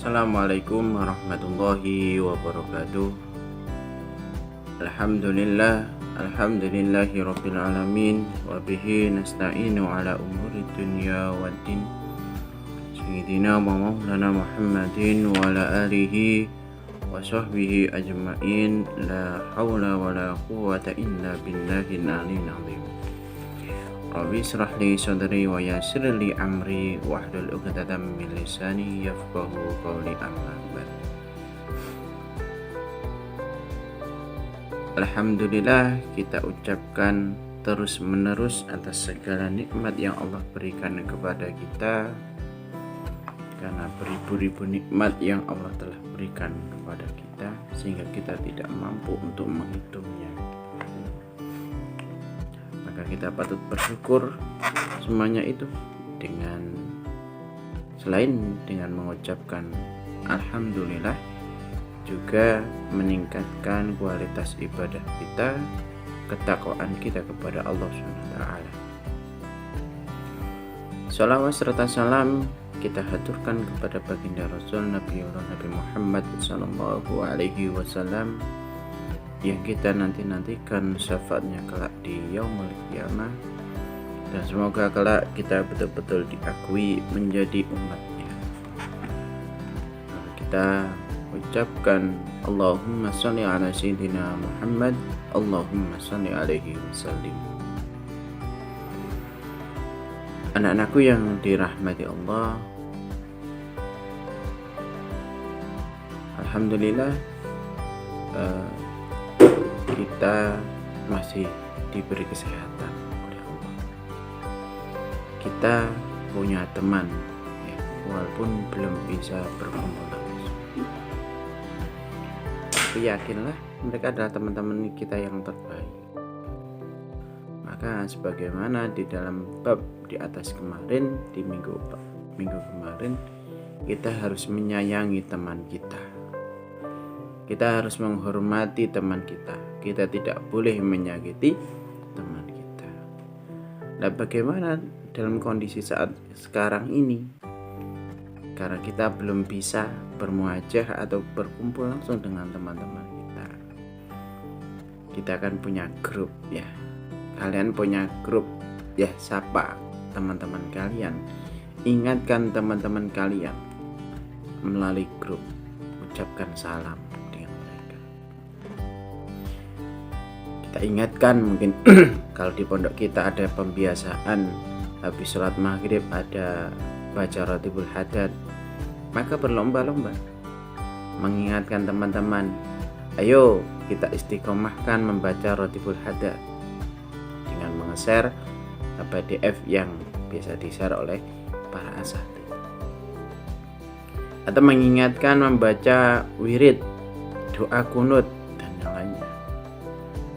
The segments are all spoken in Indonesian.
Assalamualaikum warahmatullahi wabarakatuh. Alhamdulillahi rabbil alamin wa bihi nasta'inu ala umuri dunya waddin. Sayyidina wa maulana Muhammadin wa ala alihi wa sahbihi ajma'in. La hawla wa la quwwata illa billahil aliyyil azim. Rabbi israh li sadri wa yassir li amri wahlul 'uqdatam min lisani yafqahu qawli. Amma ba'd. Alhamdulillah, kita ucapkan terus menerus atas segala nikmat yang Allah berikan kepada kita, karena beribu-ribu nikmat yang Allah telah berikan kepada kita sehingga kita tidak mampu untuk menghitungnya. Maka kita patut bersyukur semuanya itu selain dengan mengucapkan alhamdulillah, juga meningkatkan kualitas ibadah kita, ketakwaan kita kepada Allah SWT. Shalawat serta salam kita haturkan kepada baginda Rasul Nabi Muhammad SAW, yang kita nantikan syafaatnya kelak di yaumul qiyamah, dan semoga kelak kita betul-betul diakui menjadi umatnya. Kita ucapkan Allahumma sholli ala sayyidina Muhammad, Allahumma sholli alaihi wasallim. Anak-anakku yang dirahmati Allah, alhamdulillah kita masih diberi kesehatan oleh Allah. Kita punya teman, walaupun belum bisa berkumpul langsung, tapi yakinlah mereka adalah teman-teman kita yang terbaik. Maka sebagaimana di dalam bab di atas kemarin, di minggu kemarin, kita harus menyayangi teman kita. Kita harus menghormati teman kita. Kita tidak boleh menyakiti teman kita. Nah, bagaimana dalam kondisi saat sekarang ini? Karena kita belum bisa bermuajah atau berkumpul langsung dengan teman-teman kita. Kita akan punya grup ya. Kalian punya grup ya, sapa teman-teman kalian. Ingatkan teman-teman kalian melalui grup. Ucapkan salam. Kita ingatkan, mungkin kalau di pondok kita ada pembiasaan habis sholat maghrib ada baca Ratibul Haddad, maka berlomba-lomba mengingatkan teman-teman, ayo kita istiqomahkan membaca Ratibul Haddad dengan menge-share PDF yang biasa di-share oleh para asatidz, atau mengingatkan membaca wirid, doa kunut,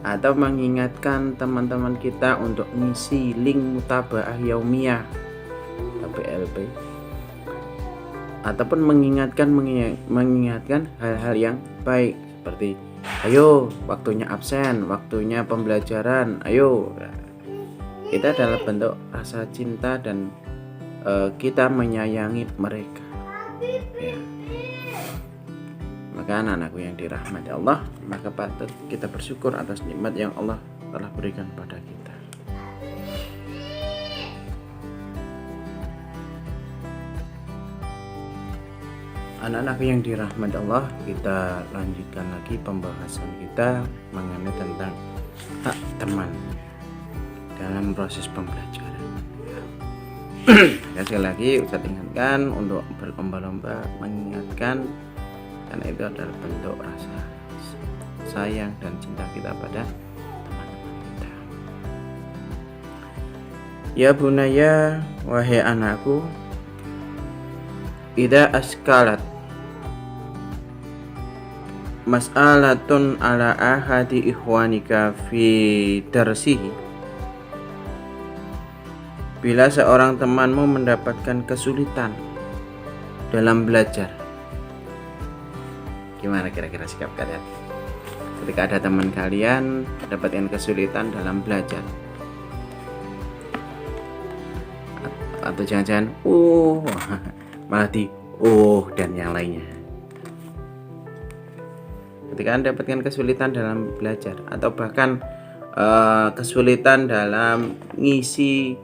atau mengingatkan teman-teman kita untuk ngisi link mutabaah yaumiyah (TPLP), ataupun mengingatkan hal-hal yang baik seperti ayo waktunya absen, waktunya pembelajaran, ayo. Itu adalah bentuk rasa cinta dan kita menyayangi mereka ya. Maka anak-anakku yang dirahmati Allah, maka patut kita bersyukur atas nikmat yang Allah telah berikan pada kita. Anak-anakku yang dirahmati Allah, kita lanjutkan lagi pembahasan kita mengenai tentang hak teman dalam proses pembelajaran. Sekali lagi Ustaz ingatkan untuk berlomba-lomba mengingatkan, karena itu adalah bentuk rasa sayang dan cinta kita pada teman-teman kita. Ya bunaya, wahai anakku, idza askalat mas'alatun ala ahadi ikhwanika fi darsihi, bila seorang temanmu mendapatkan kesulitan dalam belajar. Gimana kira-kira sikap kalian ketika ada teman kalian mendapatkan kesulitan dalam belajar? Atau jangan-jangan malah dan yang lainnya. Ketika Anda dapatkan kesulitan dalam belajar atau bahkan kesulitan dalam ngisi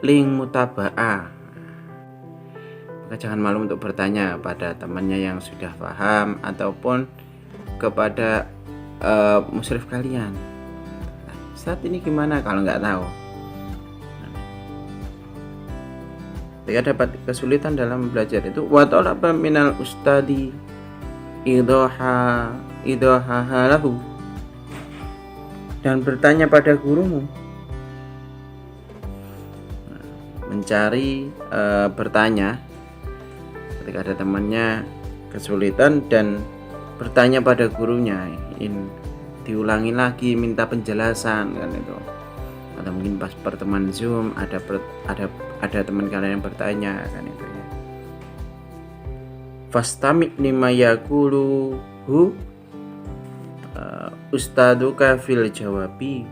link mutaba'ah, maka jangan malu untuk bertanya pada temannya yang sudah paham ataupun kepada musyrif kalian. Saat ini gimana kalau nggak tahu? Ketika dapat kesulitan dalam belajar itu wa talaba minal ustadi idaha lahu, dan bertanya pada gurumu, mencari bertanya ketika ada temannya kesulitan dan bertanya pada gurunya, diulangi lagi, minta penjelasan kan itu. Atau mungkin pas pertemuan Zoom ada teman kalian yang bertanya kan itu ya. Fastami' lima yaquluhu ustaduka fil jawabi,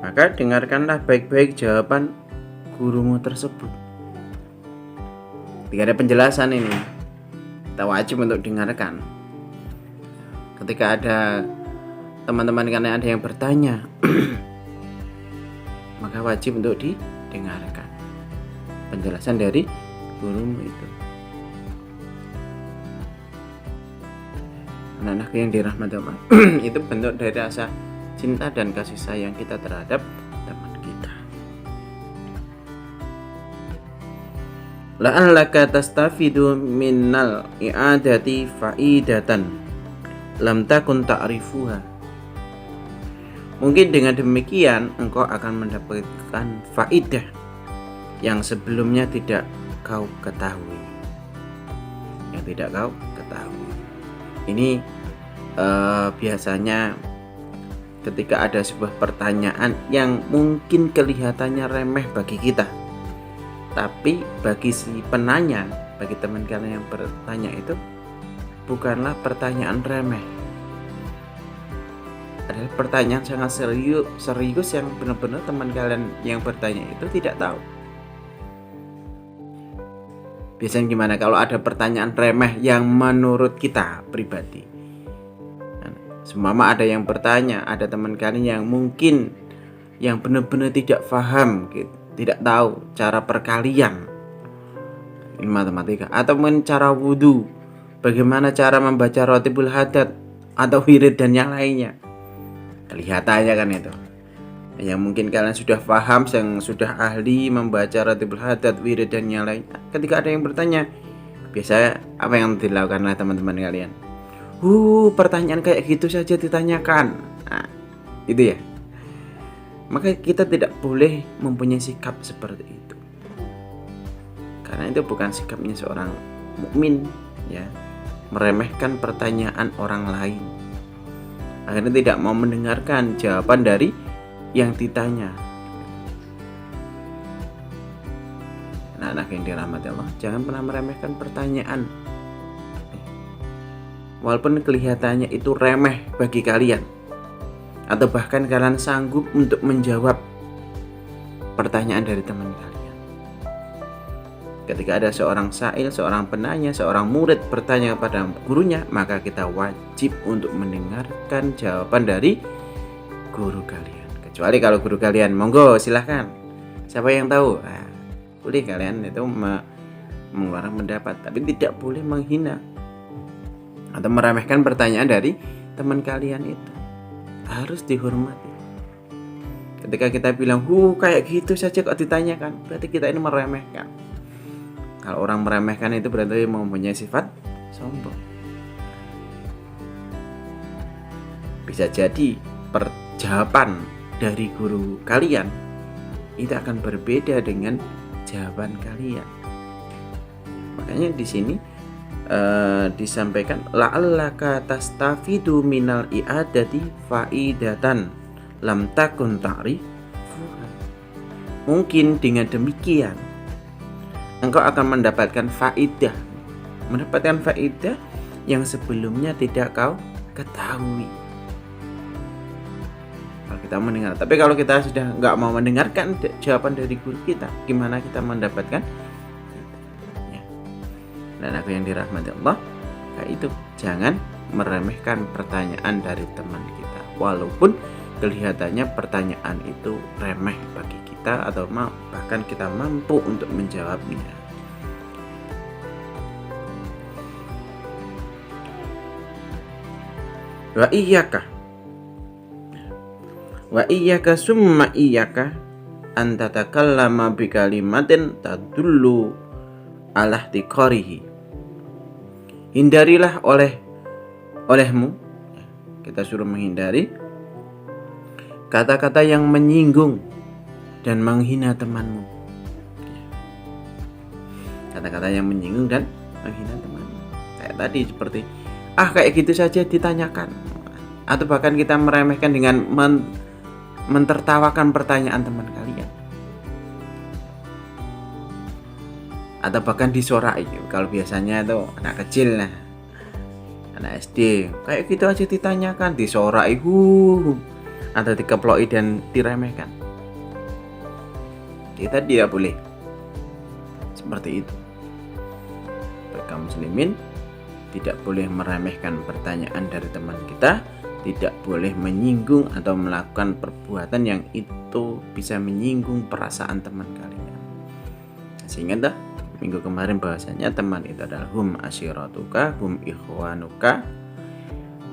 maka dengarkanlah baik-baik jawaban gurumu tersebut. Ketika ada penjelasan ini, kita wajib untuk dengarkan. Ketika ada teman-teman kalian ada yang bertanya maka wajib untuk didengarkan penjelasan dari gurumu itu. Anak-anak yang dirahmati Allah, itu bentuk dari rasa cinta dan kasih sayang kita terhadap teman kita. La'allaka tastafidu minnal i'adati fa'idatan lam takun ta'rifuha. Mungkin dengan demikian engkau akan mendapatkan faidah yang sebelumnya tidak kau ketahui. Ini biasanya ketika ada sebuah pertanyaan yang mungkin kelihatannya remeh bagi kita, tapi bagi si penanya, bagi teman kalian yang bertanya itu bukanlah pertanyaan remeh. Adalah pertanyaan sangat serius yang benar-benar teman kalian yang bertanya itu tidak tahu. Biasanya gimana kalau ada pertanyaan remeh yang menurut kita pribadi? Seumpama ada yang bertanya, ada teman kalian yang mungkin yang benar-benar tidak paham, tidak tahu cara perkalian ilmu matematika, atau mungkin cara wudhu, bagaimana cara membaca rotibul hadat atau wirid dan yang lainnya. Kelihatannya kan itu. Yang mungkin kalian sudah paham, yang sudah ahli membaca rotibul hadat, wirid dan yang lainnya. Ketika ada yang bertanya, biasanya apa yang dilakukan oleh teman-teman kalian? Pertanyaan kayak gitu saja ditanyakan. Nah, itu ya. Maka kita tidak boleh mempunyai sikap seperti itu. Karena itu bukan sikapnya seorang mukmin, ya. Meremehkan pertanyaan orang lain. Akhirnya tidak mau mendengarkan jawaban dari yang ditanya. Anak-anak yang dirahmati Allah, jangan pernah meremehkan pertanyaan. Walaupun kelihatannya itu remeh bagi kalian, atau bahkan kalian sanggup untuk menjawab pertanyaan dari teman kalian. Ketika ada seorang sa'il, seorang penanya, seorang murid bertanya kepada gurunya, maka kita wajib untuk mendengarkan jawaban dari guru kalian. Kecuali kalau guru kalian, monggo silahkan, siapa yang tahu, boleh kalian itu mengeluarkan pendapat, tapi tidak boleh menghina atau meremehkan pertanyaan dari teman kalian itu. Harus dihormati. Ketika kita bilang, kayak gitu saja kok ditanyakan, berarti kita ini meremehkan. Kalau orang meremehkan itu berarti mempunyai sifat sombong. Bisa jadi jawaban dari guru kalian itu akan berbeda dengan jawaban kalian. Makanya di sini disampaikan la'allaka tastafidu minal i'adati faidatan lam takun ta'rifuha. Mungkin dengan demikian engkau akan mendapatkan faidah yang sebelumnya tidak kau ketahui. Kalau kita mendengar, tapi kalau kita sudah nggak mau mendengarkan jawaban dari guru kita, gimana kita mendapatkan? Dan aku yang dirahmati Allah, itu jangan meremehkan pertanyaan dari teman kita, walaupun kelihatannya pertanyaan itu remeh bagi kita atau bahkan kita mampu untuk menjawabnya. Wa iyyaka summa iyyaka an tatakallama bi kalimatin tadullu ala ihtiqarihi. Hindarilah olehmu, kita suruh menghindari kata-kata yang menyinggung dan menghina temanmu. Kata-kata yang menyinggung dan menghina temanmu. Kayak tadi seperti kayak gitu saja ditanyakan. Atau bahkan kita meremehkan dengan mentertawakan pertanyaan teman kalian. Atau bahkan disorai. Kalau biasanya itu anak kecil lah, anak SD, kayak gitu aja ditanyakan, disorai, atau dikeploi dan diremehkan. Kita tidak boleh seperti itu. Bagi kaum muslimin, tidak boleh meremehkan pertanyaan dari teman kita, tidak boleh menyinggung atau melakukan perbuatan yang itu bisa menyinggung perasaan teman kalian. Sehingga minggu kemarin bahasanya teman itu adalah hum asyiratuka, hum ikhwanuka.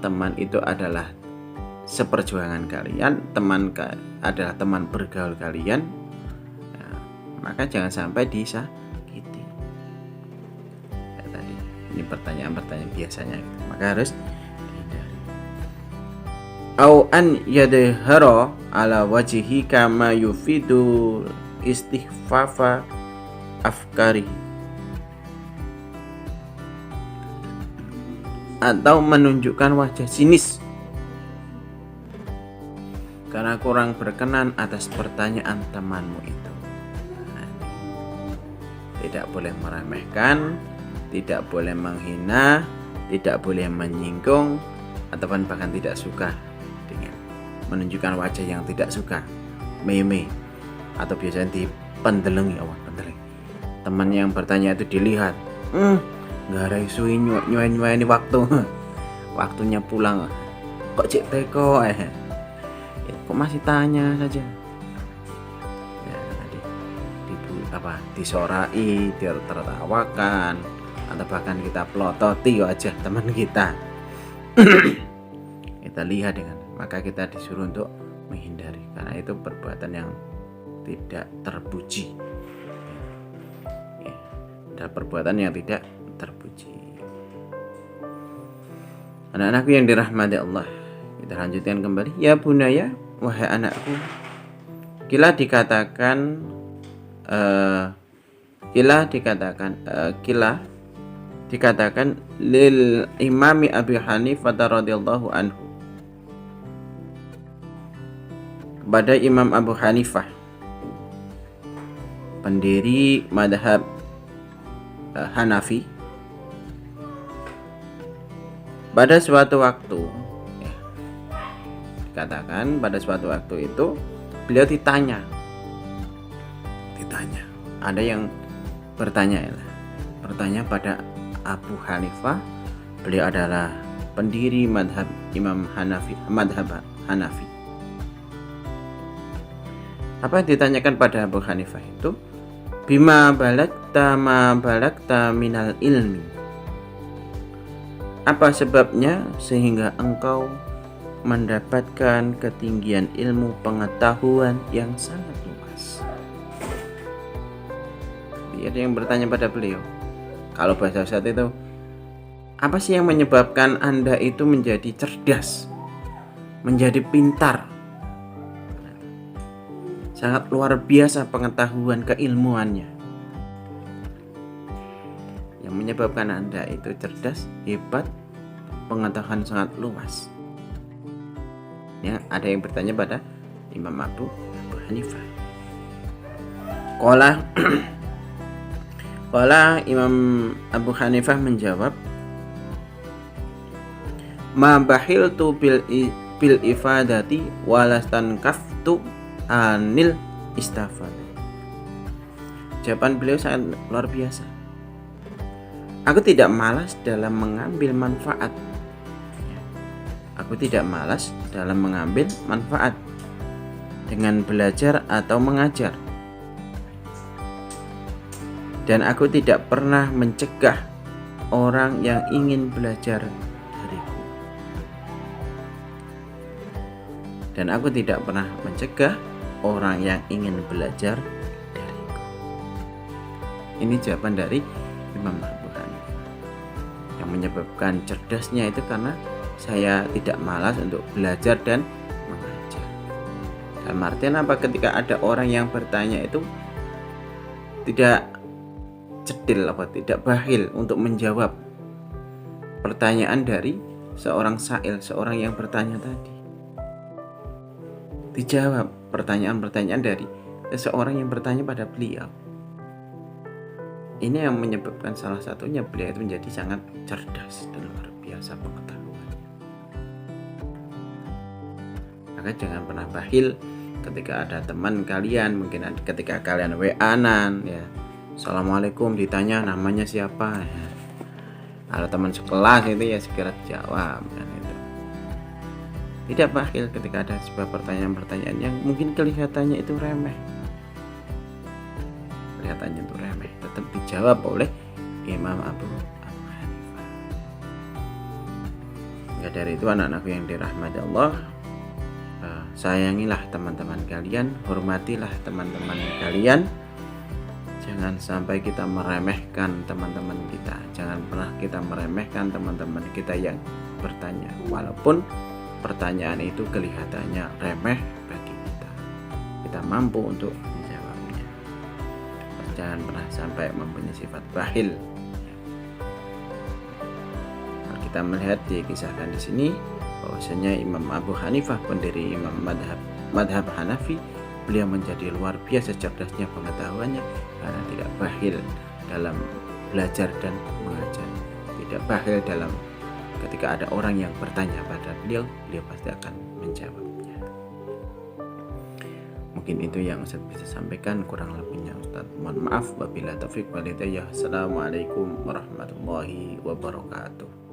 Teman itu adalah seperjuangan kalian, teman adalah teman bergaul kalian. Maka jangan sampai disakiti. Tadi ini pertanyaan-pertanyaan biasanya, maka harus dihindari. Au an yadhara ala wajhi kama yufidu istighfafa afkari, atau menunjukkan wajah sinis karena kurang berkenan atas pertanyaan temanmu itu. Tidak boleh meremehkan, tidak boleh menghina, tidak boleh menyinggung, ataupun bahkan tidak suka dengan menunjukkan wajah yang tidak suka, meme, atau biasanya dipendelengi, teman yang bertanya itu dilihat, nggak ada isu nyuai waktunya pulang, kok cek teko kok masih tanya saja. Disorai, ditertawakan, atau bahkan kita pelototi wajah teman kita. Kita lihat maka kita disuruh untuk menghindari, karena itu perbuatan yang tidak terpuji. Ada perbuatan yang tidak terpuji. Anak-anakku yang dirahmati Allah, kita lanjutkan kembali. Ya bunaya, wahai anakku, kila dikatakan lil imami Abi Hanifah radhiyallahu anhu, kepada Imam Abu Hanifah, pendiri madhab Hanafi, pada suatu waktu, dikatakan pada suatu waktu itu beliau ditanya, ada yang bertanya pada Abu Hanifah. Beliau adalah pendiri madhab Imam Hanafi, madhab Hanafi. Apa yang ditanyakan pada Abu Hanifah itu? Bima balagta ma balagta minal ilmi. Apa sebabnya sehingga engkau mendapatkan ketinggian ilmu pengetahuan yang sangat luas? Ada yang bertanya pada beliau. Kalau bahasa saat itu, apa sih yang menyebabkan Anda itu menjadi cerdas, menjadi pintar, sangat luar biasa pengetahuan keilmuannya, yang menyebabkan Anda itu cerdas, hebat, pengetahuan sangat luas? Ya, ada yang bertanya pada Imam Abu Hanifah. Qala Imam Abu Hanifah menjawab, ma bahiltu bil ifadati walastan kaftu anil istafad. Jawaban beliau sangat luar biasa. Aku tidak malas dalam mengambil manfaat. Aku tidak malas dalam mengambil manfaat dengan belajar atau mengajar. Dan aku tidak pernah mencegah orang yang ingin belajar dariku. Dan aku tidak pernah mencegah orang yang ingin belajar dariku. Ini jawaban dari Imam Abu Hanifah. Yang menyebabkan cerdasnya itu karena saya tidak malas untuk belajar dan mengajar. Dalam artian apa? Ketika ada orang yang bertanya itu tidak cedil tidak bakhil untuk menjawab pertanyaan dari seorang sa'il, seorang yang bertanya tadi. Dijawab pertanyaan-pertanyaan dari seseorang yang bertanya pada beliau. Ini yang menyebabkan salah satunya beliau itu menjadi sangat cerdas dan luar biasa pengetahuannya. Maka jangan pernah bakhil ketika ada teman kalian, mungkin ketika kalian WA-an ya, Assalamualaikum, ditanya namanya siapa ya. Kalau teman sekelas itu ya segera jawab kan itu. Tidak bakhil ketika ada sebuah pertanyaan-pertanyaan yang mungkin kelihatannya itu remeh. Kelihatannya itu remeh, tetap dijawab oleh Imam Abu Hanifah. Ya, dari itu anak-anakku yang dirahmati Allah, sayangilah teman-teman kalian, hormatilah teman-teman kalian. Jangan sampai kita meremehkan teman-teman kita. Jangan pernah kita meremehkan teman-teman kita yang bertanya, walaupun pertanyaan itu kelihatannya remeh bagi kita. Kita mampu untuk menjawabnya. Jangan pernah sampai mempunyai sifat bakhil. Kalau kita melihat dikisahkan di sini bahwasanya Imam Abu Hanifah, pendiri Imam madhab Hanafi, beliau menjadi luar biasa cerdasnya pengetahuannya karena tidak bakhil dalam belajar dan mengajar. Tidak bakhil dalam ketika ada orang yang bertanya pada beliau pasti akan menjawabnya. Mungkin itu yang Ustaz bisa sampaikan, kurang lebihnya Ustaz mohon maaf. Wabillahi taufiq wal hidayah. Assalamualaikum warahmatullahi wabarakatuh.